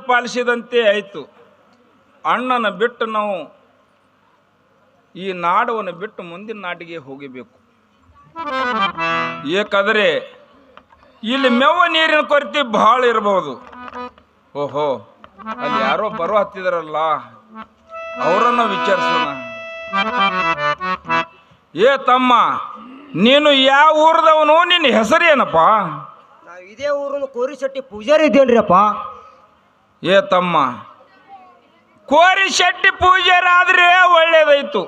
ಪಾಲಿಸಿದಂತೆ ಆಯಿತು. ಅಣ್ಣನ ಬಿಟ್ಟು ನಾವು ಈ ನಾಡವನ್ನು ಬಿಟ್ಟು ಮುಂದಿನ ನಾಡಿಗೆ ಹೋಗಬೇಕು. ಏಕಾದರೆ ಇಲ್ಲಿ ಮೇವ ನೀರಿನ ಕೊರತೆ ಬಹಳ ಇರಬಹುದು. ಓಹೋ, ಅಲ್ಲಿ ಯಾರೋ ಬರೋ ಹತ್ತಿದಾರಲ್ಲ, ಅವರನ್ನು ವಿಚಾರಿಸೋಣ. ಏ ತಮ್ಮ, ನೀನು ಯಾವ ಊರದವನು? ನಿನ್ನ ಹೆಸರೇನಪ್ಪ? ನಾವು ಇದೇ ಊರನ್ನು ಕೋರಿಶೆಟ್ಟಿ ಪೂಜಾರಿ ಇದ್ದೇನ್ರಿಯಪ್ಪ. ಏ ತಮ್ಮ, ಕೋರಿಶೆಟ್ಟಿ ಪೂಜಾರಿ ಆದರೆ ಒಳ್ಳೇದಾಯ್ತು.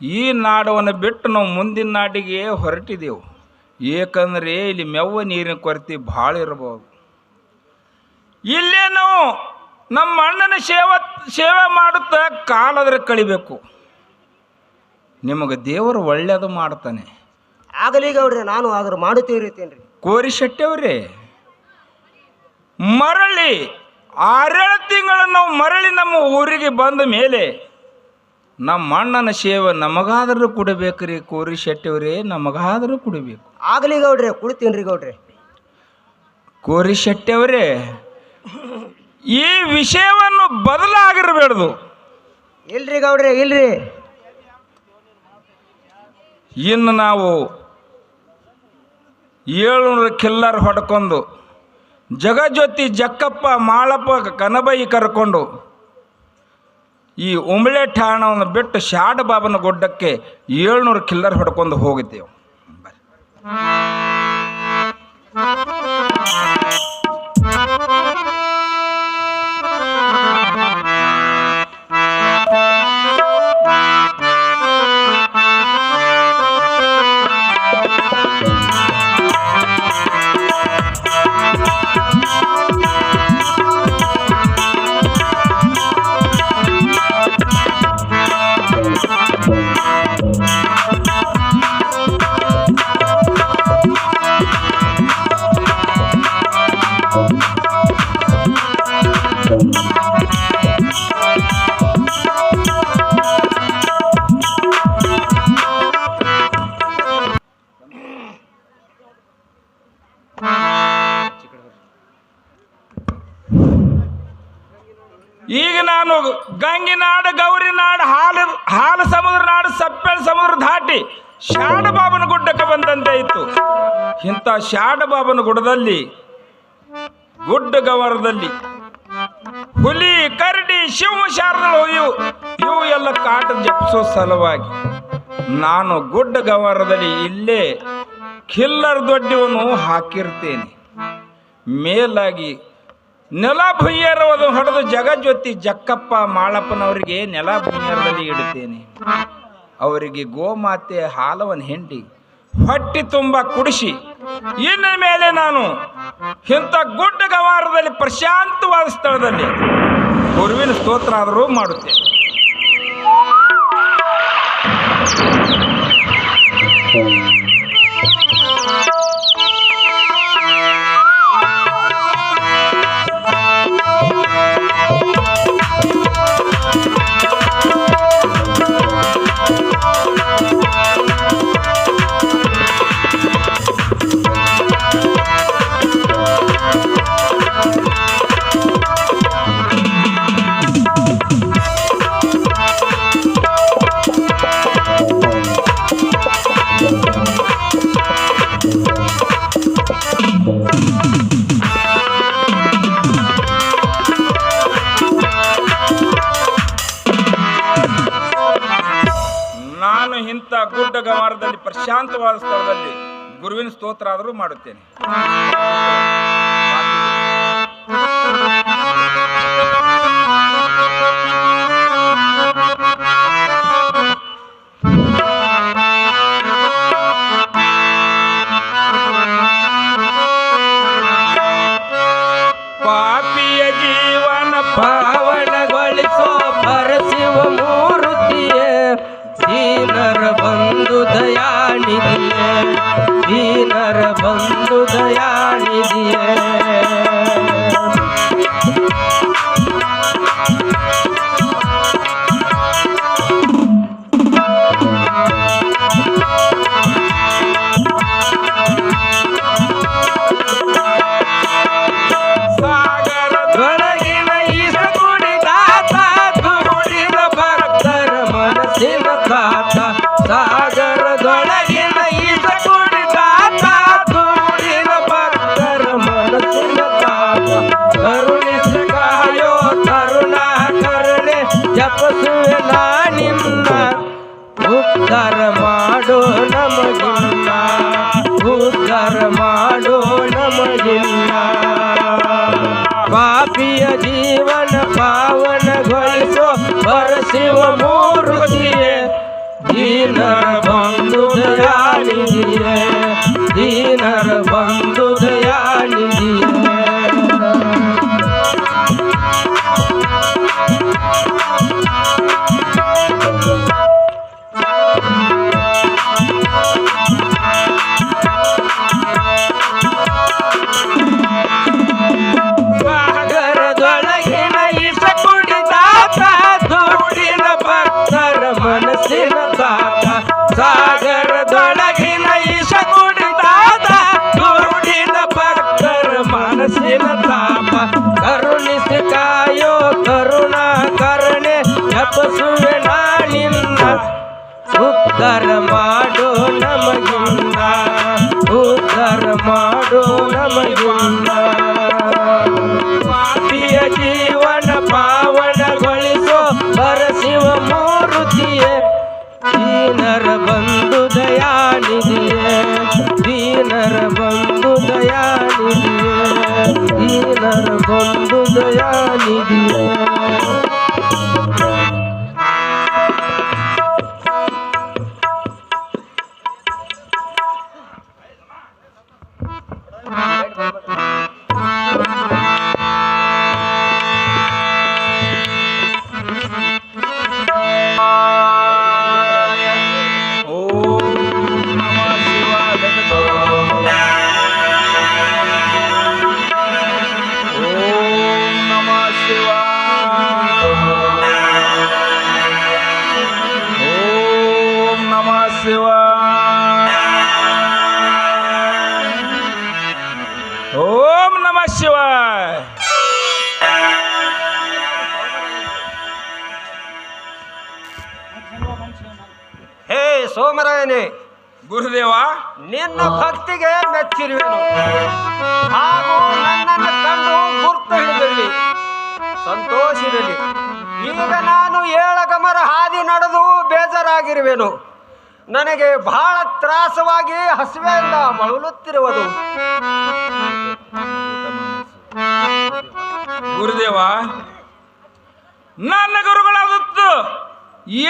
ಈ ನಾಡವನ್ನು ಬಿಟ್ಟು ನಾವು ಮುಂದಿನ ನಾಡಿಗೆ ಹೊರಟಿದ್ದೆವು. ಏಕೆಂದರೆ ಇಲ್ಲಿ ಮೆವ್ವ ನೀರಿನ ಕೊರತೆ ಭಾಳ ಇರಬಹುದು. ಇಲ್ಲೇ ನಾವು ನಮ್ಮ ಅಣ್ಣನ ಸೇವೆ ಮಾಡುತ್ತಾ ಕಾಲಾದರೆ ಕಳಿಬೇಕು. ನಿಮಗೆ ದೇವರು ಒಳ್ಳೆಯದು ಮಾಡ್ತಾನೆ. ಆಗಲಿ ಗೌಡ್ರಿ, ನಾನು ಆದ್ರೆ ಮಾಡುತ್ತೀರಿತೇನ್ರಿ. ಕೋರಿಶೆಟ್ಟಿ ಅವರೇ, ಮರಳಿ 6 ತಿಂಗಳು ನಾವು ಮರಳಿ ನಮ್ಮ ಊರಿಗೆ ಬಂದ ಮೇಲೆ ನಮ್ಮ ಅಣ್ಣನ ಸೇವೆ ನಮಗಾದರೂ ಕೊಡಬೇಕ್ರಿ. ಕೋರಿಶೆಟ್ಟಿ ಅವರೇ, ನಮಗಾದರೂ ಕೊಡಬೇಕು. ಆಗಲಿ ಗೌಡ್ರಿ, ಕುಳಿತೀನ್ರಿ ಗೌಡ್ರಿ. ಕೋರಿಶೆಟ್ಟಿ ಅವರೇ, ಈ ವಿಷಯವನ್ನು ಬದಲಾಗಿರಬೇಡ್ದು. ಇಲ್ರಿ ಗೌಡ್ರಿ, ಇಲ್ರಿ. ಇನ್ನು ನಾವು 700 ಕಿಲ್ಲರ್ ಹೊಡ್ಕೊಂಡು ಜಗಜ್ಯೋತಿ ಜಕ್ಕಪ್ಪ ಮಾಳಪ್ಪ ಕನಬೈ ಕರ್ಕೊಂಡು ಈ ಉಂಬಳೆ ಠಾಣವನ್ನು ಬಿಟ್ಟು ಶಾಡ ಬಾಬನ ಗುಡ್ಡಕ್ಕೆ 700 ಕಿಲ್ಲರ್ ಹೊಡ್ಕೊಂಡು ಹೋಗಿದ್ದೆವು. ಈಗ ನಾನು ಗಂಗಿನಾಡು, ಗೌರಿನಾಡು, ಹಾಲು ಸಮುದ್ರ ನಾಡು, ಸಪ್ಪೆಳ ಸಮುದ್ರ ದಾಟಿ ಶಾಡ ಬಾಬನ ಗುಡ್ಡಕ್ಕೆ ಬಂದಂತೆ ಇತ್ತು. ಇಂಥ ಶಾಡ ಬಾಬನ ಗುಡ್ಡದಲ್ಲಿ, ಗುಡ್ಡ ಗವರದಲ್ಲಿ ಹುಲಿ, ಕರಡಿ, ಶಿವ, ಶಾರದಳು ಇವು ಎಲ್ಲ ಕಾಟ ಜಪಿಸೋ ಸಲುವಾಗಿ ನಾನು ಗುಡ್ಡ ಗವರದಲ್ಲಿ ಇಲ್ಲೇ ಕಿಲ್ಲರ್ ದೊಡ್ಡವನು ಹಾಕಿರ್ತೇನೆ. ಮೇಲಾಗಿ ನೆಲ ಭುಯ್ಯರವನ್ನು ಹೊಡೆದು ಜಗಜ್ಯೋತಿ ಜಕ್ಕಪ್ಪ ಮಾಳಪ್ಪನವರಿಗೆ ನೆಲ ಭುಯ್ಯರದಲ್ಲಿ ಇಡುತ್ತೇನೆ. ಅವರಿಗೆ ಗೋಮಾತೆ ಹಾಲವನ್ನು ಹಿಂಡಿ ಹೊಟ್ಟಿ ತುಂಬ ಕುಡಿಸಿ ಇನ್ನು ಮೇಲೆ ನಾನು ಇಂಥ ಗುಡ್ಡ ಗವಾರದಲ್ಲಿ ಪ್ರಶಾಂತವಾದ ಸ್ಥಳದಲ್ಲಿ ಗುರುವಿನ ಸ್ತೋತ್ರ ಆದರೂ ಮಾಡುತ್ತೇನೆ. ನಾನು ಇಂಥ ಗುಡ್ಡ ಗವಾರದಲ್ಲಿ ಪ್ರಶಾಂತವಾದ ಸ್ಥಳದಲ್ಲಿ ಗುರುವಿನ ಸ್ತೋತ್ರ ಆದರೂ ಮಾಡುತ್ತೇನೆ. ಪಾಪಿಯ ಜೀವನ ಪಾವನಗೊಳಿಸೋ ಪರಶಿವ ಮೂರ್ತಿಯೇ, ದೀನರ ಬಂಧು ದಯಾನಿಧಿಯೇ, ದೀನರ ಬಂಧು ದಯಾನಿಧಿಯೇ. ದೀನರ ಬಂಧು ದಯಾನಿಧಿಯೇ ಸಾಗರದೊಳಗಿನ ಇಸ ಕುಡಿದಾತ ದುಡ್ಡಿನ ಭಕ್ತರ ಮನಸ್ಸಿನ ತಾತ ಸಾಗರದೊಳಗಿನ ಇಸ ಕುಡಿದಾತ ದುಡ್ಡಿನ ಭಕ್ತರ ಮನಸ್ಸಿನ ತಾಪ ಕರುಣಿಸಿ ಕಾಯೋ ಕರುಣಾಕರಣೆ ಜಪಸುವೆ ನಾಳಿಲ್ಲ ಉದ್ಧಾರ ಮಾಡೋ ನಮಗಿಲ್ಲ ಉದ್ಧಾರ ಮಾಡೋ ನಮಗಿಲ್ಲ ಪಾಪಿಯ ಜೀವನ ಪಾವನಗೊಳಿಸೋ ಪರಶಿವ ಮೂರ್ತಿಯೇ ದೀನರ ಬಂಧು ದಯಾನಿಧಿಯೇ ದೀನರ ಬಂಧು ದಯಾನಿಧಿಯೇ ದೀನರ ಬಂಧು ದಯಾನಿಧಿಯೇ ಓಂ ನಮಃ ಶಿವಾಯ. ಹೇ ಸೋಮರಾಯನೇ, ಗುರುದೇವ, ನಿನ್ನ ಭಕ್ತಿಗೆ ಮೆಚ್ಚಿರುವೆನು. ಹಾಗೂ ನನ್ನನ್ನು ಕಂಡು ಗುರ್ತು ಹಿಡಿದಿರಲಿ, ಸಂತೋಷಿರಲಿ. ಈಗ ನಾನು ಏಳಗಮರ ಹಾದಿ ನಡೆದು ಬೇಜಾರಾಗಿರುವೆನು. ನನಗೆ ಬಹಳ ತ್ರಾಸವಾಗಿ ಹಸಿವೆಯಿಂದ ಬಳಲುತ್ತಿರುವುದು. ಗುರುದೇವ, ನನ್ನ ಗುರುಗಳಾದದ್ದು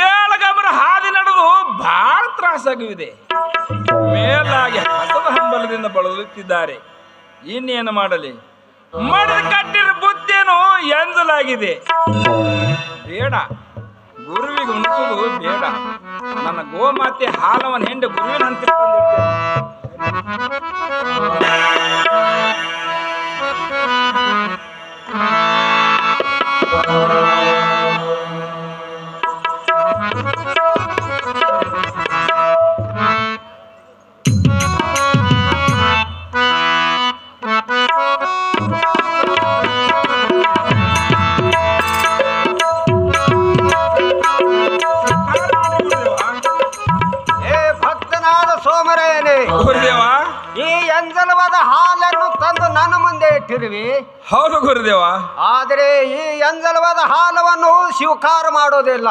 ಏಳಗಮರ ಹಾದಿ ನಡೆದು ಬಹಳ ತ್ರಾಸಾಗಿದೆ. ಮೇಲಾಗಿ ಹಸದ ಹಂಬಲದಿಂದ ಬಳಲುತ್ತಿದ್ದಾರೆ. ಇನ್ನೇನು ಮಾಡಲಿ? ಮಡಿದ ಕಟ್ಟಿದ ಬುದ್ಧಿಯನ್ನು ಎಂಜಲಾಗಿದೆ. ಬೇಡ, ಗುರುವಿಗೆ ಉಣಿಸುವುದು ಬೇಡ. ನನ್ನ ಗೋಮಾತೆ ಹಾಲವನ ಹೆಂಡ ಗುರುವಿನ ಹಂತ ಗುರುದೇವ, ಈ ಎಂಜಲವಾದ ಹಾಲನ್ನು ತಂದು ನನ್ನ ಮುಂದೆ ಇಟ್ಟಿರುವಿ. ಹೌದು ಗುರುದೇವ. ಆದರೆ ಈ ಎಂಜಲವಾದ ಹಾಲವನ್ನು ಸ್ವೀಕಾರ ಮಾಡೋದಿಲ್ಲ.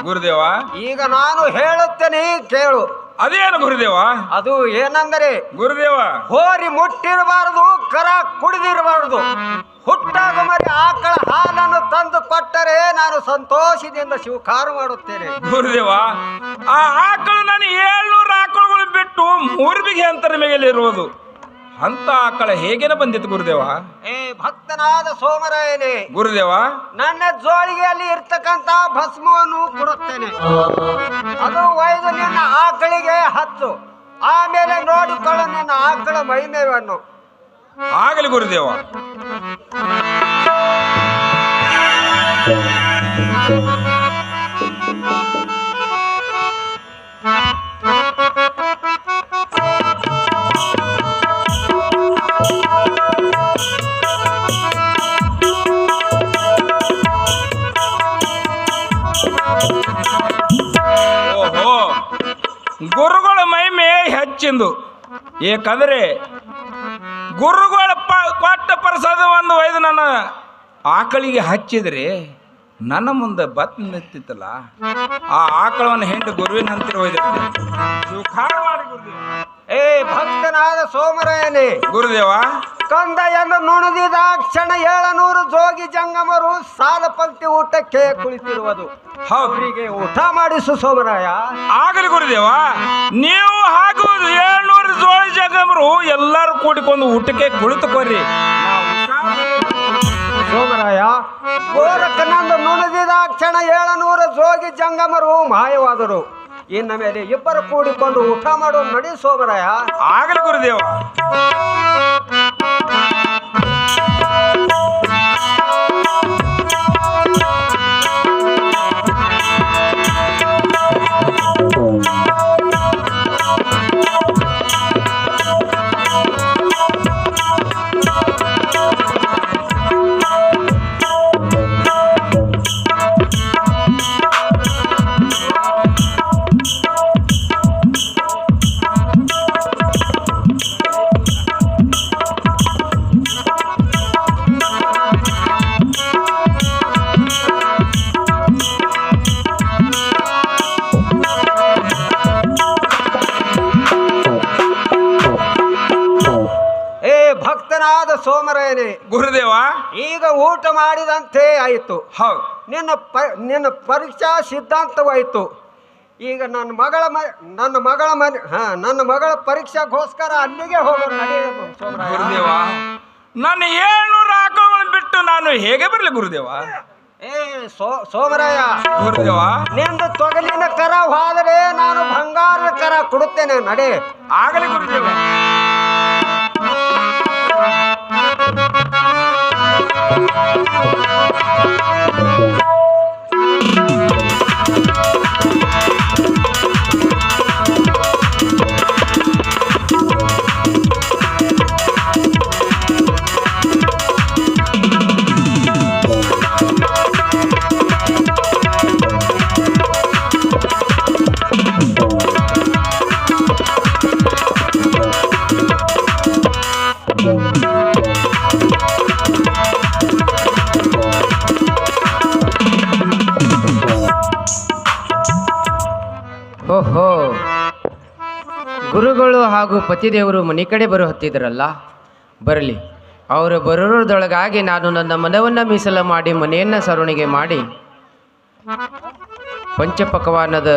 ಗುರುದೇವ, ಈಗ ನಾನು ಹೇಳುತ್ತೇನೆ, ಕೇಳು. ಅದೇನು ಗುರುದೇವ? ಅದು ಏನೆಂದರೆ, ಗುರುದೇವ, ಹೋರಿ ಮುಟ್ಟಿರಬಾರದು, ಕರ ಕುಡಿದಿರಬಾರದು. ಹುಟ್ಟಾಗ ಮರಿ ಆಕಳ ಹಾಲನ್ನು ತಂದು ಕೊಟ್ಟರೆ ನಾನು ಸಂತೋಷದಿಂದ ಸ್ವೀಕಾರ ಮಾಡುತ್ತೇನೆ. ಗುರುದೇವ, ಆ ಆಕಳು ನಾನು 700 ಆಕಳುಗಳು ಬಿಟ್ಟು 3 ಬಿಗೆ ಅಂತರ ಮೇಲೆ ಇರುವುದು. ಅಂತ ಆಕಳ ಹೇಗೇನ ಬಂದಿತ್ತು ಗುರುದೇವ? ಭಕ್ತನಾದ ಸೋಮರಾಯನೇ, ಗುರುದೇವ, ನನ್ನ ಜೋಳಿಗೆಯಲ್ಲಿ ಇರ್ತಕ್ಕಂತ ಭಸ್ಮವನ್ನು ಕೊಡುತ್ತೇನೆ. ಅದು ಒಯ್ದು ನಿನ್ನ ಆಕಳಿಗೆ ಹಚ್ಚು. ಆಮೇಲೆ ನೋಡಿಕೊಳ್ಳು ನಿನ್ನ ಆಕಳ ಮಹಿಮೆಯನ್ನು. ಆಗಲಿ ಗುರುದೇವ. ಓಹೋ, ಗುರುಗಳ ಮಹಿಮೆ ಹೆಚ್ಚಿಂದು. ಏಕೆಂದರೆ ಗುರುಗಳ ಕೊಟ್ಟ ಪ್ರಸಾದವನ್ನು ಒಯ್ದು ನನ್ನ ಆಕಳಿಗೆ ಹಚ್ಚಿದರೆ ನನ್ನ ಮುಂದೆ ಬತ್ ನಿಂತಿತ್ತಲ್ಲ, ಆ ಆಕಳವನ್ನು ಹೆಂಡು ಗುರುವಿನ ಹಂತಿರ ಒಯ್ದಿರ್ತೀನಿ. ಮಾಡಿ ಗುರುದೇವ. ಭಕ್ತನಾದ ಸೋಮರಾಯನೇ, ಗುರುದೇವ, ಕಂದ ಎಂದು ನುಣಿದಿದ ಕ್ಷಣ 700 ಜೋಗಿ ಜಂಗಮರು ಸಾಲ ಪಂಕ್ತಿ ಊಟಕ್ಕೆ ಕುಳಿತಿರುವುದು. ಅವರಿಗೆ ಊಟ ಮಾಡಿಸು ಸೋಮರಾಯ. ಆಗಲಿ ಗುರುದೇವ. ನೀವು ಹಾಗೂ 700 ಜೋಗಿ ಎಲ್ಲರೂ ಕೂಡಿಕೊಂಡು ಊಟಕ್ಕೆ ಕುಳಿತುಕೊರಿ. ಸೋಮರಾಯ, ಗೋರಖನಂದು ನುಣದಿದ ಕ್ಷಣ 700 ಜೋಗಿ ಜಂಗಮರು ಮಾಯವಾದರು. ಇನ್ನ ಮೇಲೆ ಇಬ್ಬರು ಕೂಡಿಕೊಂಡು ಊಟ ಮಾಡೋ ನಡಿ ಸೋಮರಾಯ. ಆಗಲಿ ಗುರುದೇವ. ಭಕ್ತನಾದ ಸೋಮರಾಯನೇ, ಗುರುದೇವ, ಈಗ ಊಟ ಮಾಡಿದಂತೆ ಆಯಿತು. ಹೌದು, ನಿನ್ನ ಪರೀಕ್ಷಾ ಸಿದ್ಧಾಂತವಾಯಿತು. ಈಗ ನನ್ನ ಮಗಳ ಪರೀಕ್ಷೆಗೋಸ್ಕರ ಅಲ್ಲಿಗೆ ಹೋಗೋಣ ನಡಿ ಸೋಮರಾಯ. ಗುರುದೇವ, ನನ್ನ 700 ಆಕಳಗಳನ್ನು ಬಿಟ್ಟು ನಾನು ಹೇಗೆ ಬರಲಿ ಗುರುದೇವ? ಸೋಮರಾಯ, ಗುರುದೇವ, ನಿಂದು ತೊಗಲಿನ ಕರ ಹೋದರೆ ನಾನು ಬಂಗಾರದ ಕರ ಕೊಡುತ್ತೇನೆ ನಡೆ. ಆಗಲಿ ಗುರುದೇವ. ಓಹೋ, ಗುರುಗಳು ಹಾಗೂ ಪತಿದೇವರು ಮನೆ ಕಡೆ ಬರೋ ಹತ್ತಿದ್ರಲ್ಲ, ಬರಲಿ. ಅವರು ಬರೋದ್ರೊಳಗಾಗಿ ನಾನು ನನ್ನ ಮನವನ್ನು ಮೀಸಲು ಮಾಡಿ ಮನೆಯನ್ನು ಸರವಣಿಗೆ ಮಾಡಿ ಪಂಚಪಕವಾನದ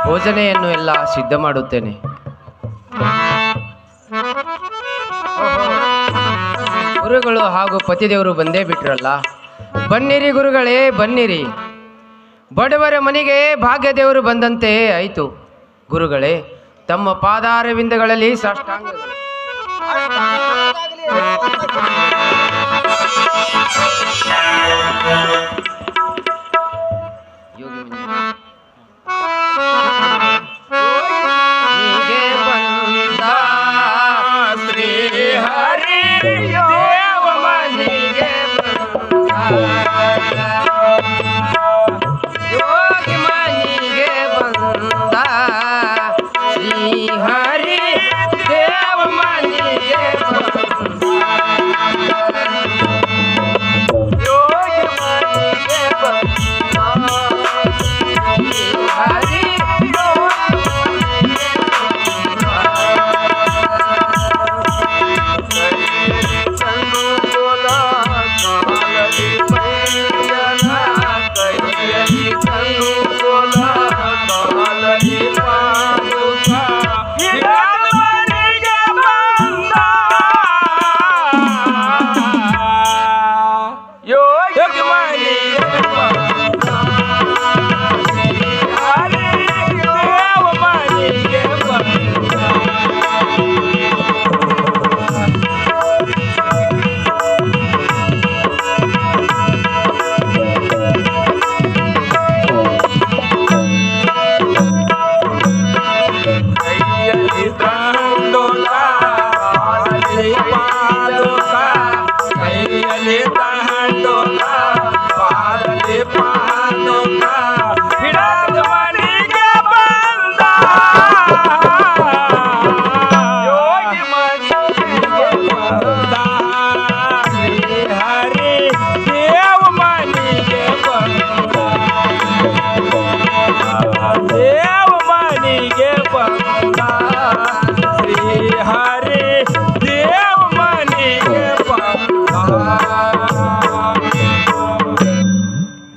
ಭೋಜನೆಯನ್ನು ಎಲ್ಲ ಸಿದ್ಧ ಮಾಡುತ್ತೇನೆ. ಗುರುಗಳು ಹಾಗೂ ಪತಿದೇವರು ಬಂದೇ ಬಿಟ್ರಲ್ಲ, ಬನ್ನಿರಿ ಗುರುಗಳೇ, ಬನ್ನಿರಿ. ಬಡವರ ಮನೆಗೆ ಭಾಗ್ಯದೇವರು ಬಂದಂತೆ ಆಯಿತು. ಗುರುಗಳೇ, ತಮ್ಮ ಪಾದಾರವಿಂದಗಳಲ್ಲಿ ಸಾಷ್ಟಾಂಗಗಳು.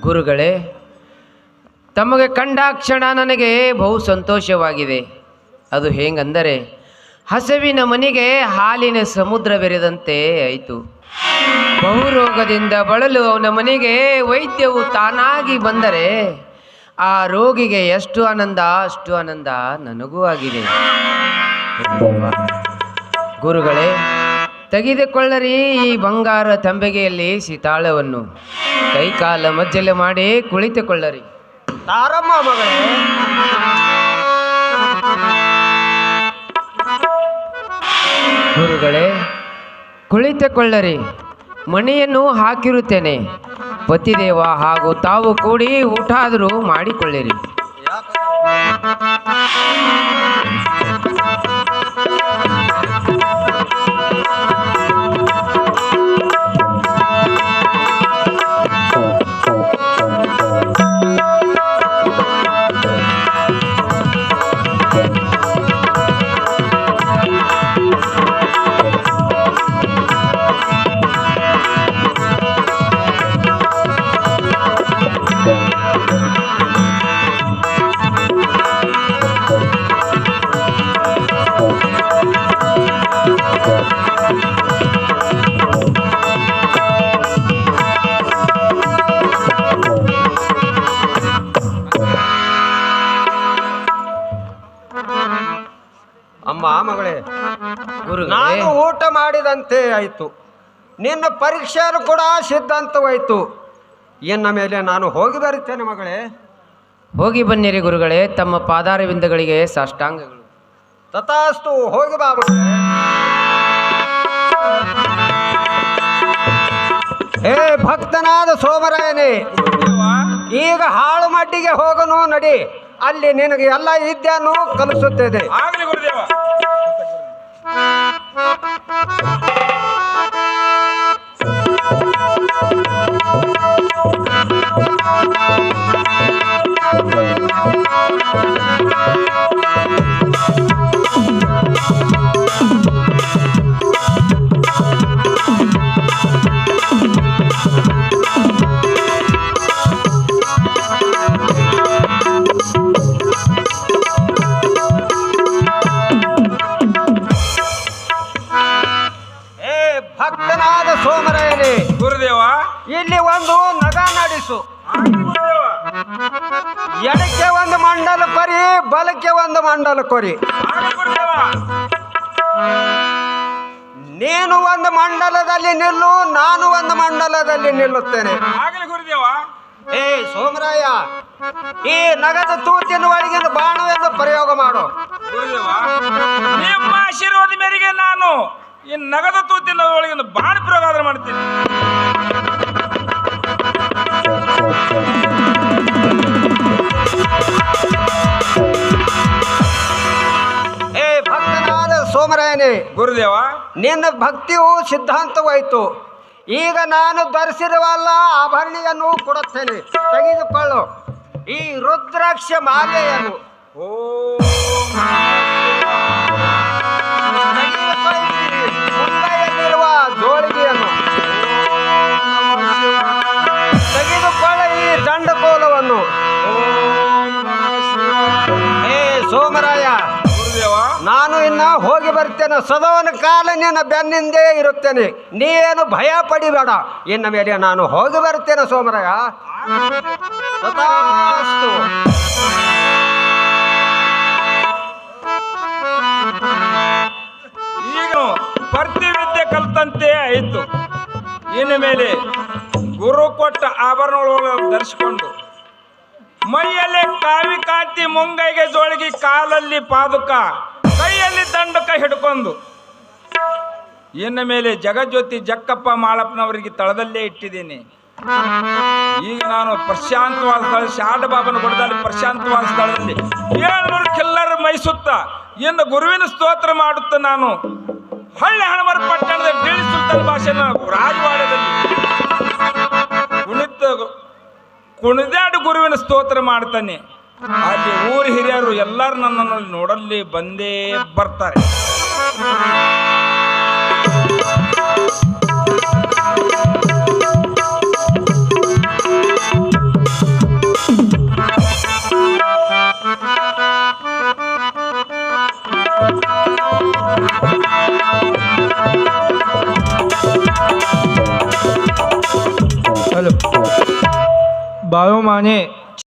ಗುರುಗಳೇ, ತಮಗೆ ಕಂಡಾಕ್ಷಣ ನನಗೆ ಬಹು ಸಂತೋಷವಾಗಿದೆ. ಅದು ಹೇಗೆಂದರೆ, ಹಸುವಿನ ಮನೆಗೆ ಹಾಲಿನ ಸಮುದ್ರ ಬೆರೆದಂತೆ ಆಯಿತು. ಬಹುರೋಗದಿಂದ ಬಳಲು ಅವನ ಮನೆಗೆ ವೈದ್ಯವು ತಾನಾಗಿ ಬಂದರೆ ಆ ರೋಗಿಗೆ ಎಷ್ಟು ಆನಂದ ಅಷ್ಟು ಆನಂದ ನನಗೂ ಆಗಿದೆ. ಗುರುಗಳೇ, ತೆಗೆದುಕೊಳ್ಳರಿ ಈ ಬಂಗಾರ ತಂಬಿಗೆಯಲ್ಲಿ ಸೀತಾಳವನ್ನು, ಕೈಕಾಲ ಮಜ್ಜಲೆ ಮಾಡಿ ಕುಳಿತುಕೊಳ್ಳರಿ. ತಾರಮ್ಮ ಮಗಳೇ, ಗುರುಗಳೇ ಕುಳಿತುಕೊಳ್ಳರಿ. ಮಣಿಯನ್ನು ಹಾಕಿರುತ್ತೇನೆ. ಪತಿದೇವ ಹಾಗೂ ತಾವು ಕೂಡಿ ಊಟ ಆದರೂ ಮಾಡಿಕೊಳ್ಳಿರಿ. ಅಮ್ಮ ಮಗಳೇ, ಗುರುಗಳೇ, ನಾನು ಊಟ ಮಾಡಿದಂತೆ ಆಯಿತು. ನಿನ್ನ ಪರೀಕ್ಷೆಯೂ ಕೂಡ ಸಿದ್ಧಾಂತವಾಯಿತು. ಇನ್ನ ಮೇಲೆ ನಾನು ಹೋಗಿ ಬರುತ್ತೇನೆ ಮಗಳೇ. ಹೋಗಿ ಬನ್ನಿರಿ ಗುರುಗಳೇ. ತಮ್ಮ ಪಾದಾರವಿಂದಗಳಿಗೆ ಸಾಷ್ಟಾಂಗಗಳು. ತಥಾಸ್ತು, ಹೋಗಿ ಬಾ ಮಗಳೇ. ಹೇ ಭಕ್ತನಾದ ಸೋಮರಾಯನೇ, ಈಗ ಹಾಳು ಮಡ್ಡಿಗೆ ಹೋಗನು ನಡಿ. ಅಲ್ಲಿ ನಿನಗೆ ಎಲ್ಲ ವಿದ್ಯೆಯನ್ನು ಕಲಿಸುತ್ತದೆ. ಆಗಲಿ ಗುರುದೇವ. ಭಕ್ತನಾದ ಸೋಮರಾಯನೇ, ಗುರುದೇವ. ಇಲ್ಲಿ ಒಂದು ನಗ ನಡೆಸು. ಆಗಲಿ ಗುರುದೇವ. ಎಡಕ್ಕೆ ಒಂದು ಮಂಡಲ ಕೊರಿ, ಬಲಕ್ಕೆ ಒಂದು ಮಂಡಲ ಕೊರಿ. ಆಗಲಿ ಗುರುದೇವ. ನೀನು ಒಂದು ಮಂಡಲದಲ್ಲಿ ನಿಲ್ಲು, ನಾನು ಒಂದು ಮಂಡಲದಲ್ಲಿ ನಿಲ್ಲುತ್ತೇನೆ. ಆಗಲಿ ಗುರುದೇವ. ಏ ಸೋಮರಾಯ, ಈ ನಗದ ತೂತಿನ ಒಳಗಿನ ಬಾಣವೆಂದು ಪ್ರಯೋಗ ಮಾಡು. ಗುರುದೇವ, ನಿಮ್ಮ ಆಶೀರ್ವಾದ ಮೇರೆಗೆ ನಾನು ಈ ನಗದ ತೂತಿನ ಒಳಗಿನ ಬಾಣ ಪ್ರಯೋಗ ಮಾಡ್ತೀನಿ. ಏ ಭಕ್ತನಾದ ಸೋಮರಾಯನೇ, ಗುರುದೇವ. ನಿನ್ನ ಭಕ್ತಿಯು ಸಿದ್ಧಾಂತವಾಯಿತು. ಈಗ ನಾನು ಧರಿಸಿರುವಲ್ಲ ಆಭರಣಿಯನ್ನು ಕೊಡುತ್ತೇನೆ, ತೆಗೆದುಕೊಳ್ಳು ಈ ರುದ್ರಾಕ್ಷ ಮಾಲೆಯನ್ನು. ಮುಂಬೈಯಲ್ಲಿರುವ ಜೋಳಿಗೆಯನ್ನು ತೆಗೆದುಕೊಳ್ಳ, ಈ ದಂಡಕೋಲವನ್ನು. ಹೇ ಸೋಮರಾಯ, ಗುರುದೇವ. ನಾನು ಇನ್ನ ಹೋಗಿ ಬರ್ತೇನೆ. ಸದವನ ಕಾಲ ನಿನ್ನ ಬೆನ್ನಿಂದೇ ಇರುತ್ತೇನೆ. ನೀನು ಭಯ ಪಡಿಬೇಡ. ಇನ್ನ ಮೇಲೆ ನಾನು ಹೋಗಿ ಬರ್ತೇನೆ ಸೋಮರಾಯ. ತಥಾಸ್ತು. ಈಗ ಪರ್ತಿ ವಿದ್ಯೆ ಕಲ್ತಂತೆ ಆಯಿತು. ಇನ್ನು ಮೇಲೆ ಗುರು ಕೊಟ್ಟ ಆಭರಣಗಳನ್ನು ಧರಿಸಿಕೊಂಡು ಮೈಯಲ್ಲಿ ಕಾವಿ ಕಾಂತಿ, ಮುಂಗೈಗೆ ಜೋಳಿಗೆ, ಕಾಲಲ್ಲಿ ಪಾದುಕ, ಕೈಯಲ್ಲಿ ದಂಡಕ ಹಿಡ್ಕೊಂಡು ಇನ್ನು ಮೇಲೆ ಜಗಜ್ಯೋತಿ ಜಕ್ಕಪ್ಪ ಮಾಳಪ್ಪನವರಿಗೆ ತಳದಲ್ಲೇ ಇಟ್ಟಿದ್ದೀನಿ. ಈಗ ನಾನು ಪ್ರಶಾಂತವಾದ ಸ್ಥಳ, ಶಾಡ ಬಾಬನ ಗುಡ್ಡದಲ್ಲಿ ಪ್ರಶಾಂತವಾದ ಸ್ಥಳದಲ್ಲಿ 700 ಕಿಲ್ಲರ್ ಮೈಸುತ್ತ ಇನ್ನು ಗುರುವಿನ ಸ್ತೋತ್ರ ಮಾಡುತ್ತ ನಾನು ಹಳ್ಳಿ ಹಣಮರ ಪಟ್ಟಣದ ಡಿಳಿ ಸುಲ್ತಾನ್ ಭಾಷೆನ ರಾಜವಾಡದಲ್ಲಿ ಕುಣಿದಾಡು ಗುರುವಿನ ಸ್ತೋತ್ರ ಮಾಡ್ತಾನೆ. ಅಲ್ಲಿ ಊರು ಹಿರಿಯರು ಎಲ್ಲರೂ ನನ್ನನ್ನು ನೋಡಲ್ಲಿ ಬಂದೇ ಬರ್ತಾರೆ. ಬಾಯೋಮಾನೆ